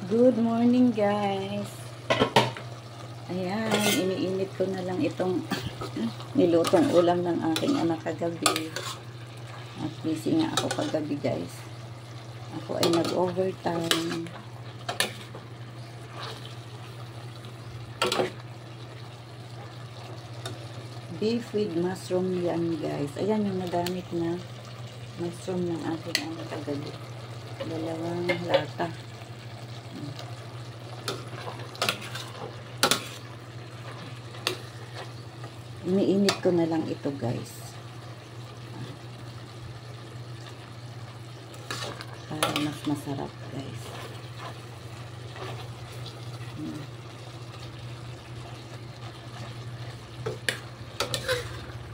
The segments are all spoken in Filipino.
Good morning guys. Ayan, iniinit ko na lang itong nilutong ulam ng aking anak kagabi. At busy nga ako kagabi guys. Ako ay nag-overtime. Beef with mushroom yan guys. Ayan yung nagamit na mushroom ng aking anak kagabi. 2 lata. Iniinit ko na lang ito guys. Para mas masarap guys.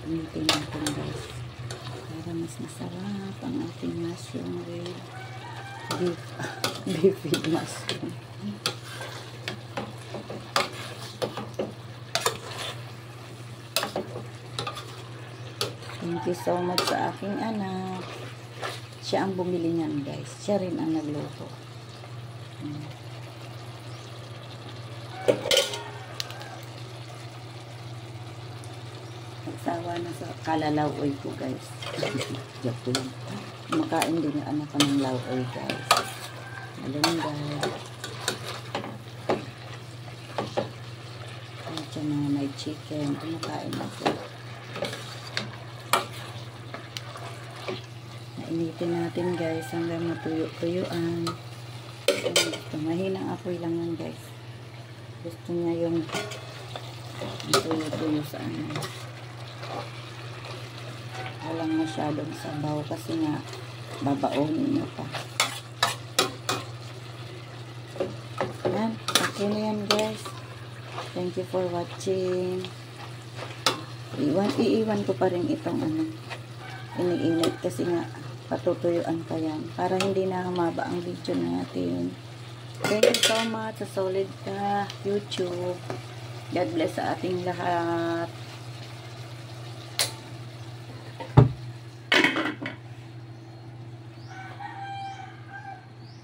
Initin natin guys. Para mas masarap ang ating mushroom with beef with mushroom. Thank you so much sa aking anak. Siya ang bumili niyan guys. Siya rin ang nagluto. Nagsawa na sa kalalawoy ko guys. Joke lang. Kumakain din yung anak ko ng lawoy guys. Malunggay. At siya mga may chicken. Kumakain ako. Initin natin guys hanggang matuyo-tuyuan. Mahinang apoy lang yan guys. Gusto niya yung tuyo-tuyo sa ano. Walang masyadong sabaw kasi nga babaonin niyo pa. Yan. Okay na yan guys. Thank you for watching. Iiwan ko pa rin itong ano. Iniinit kasi nga patutuyuan pa yan. Para hindi na humaba ang video natin. Thank you so much sa solid ka YouTube. God bless sa ating lahat.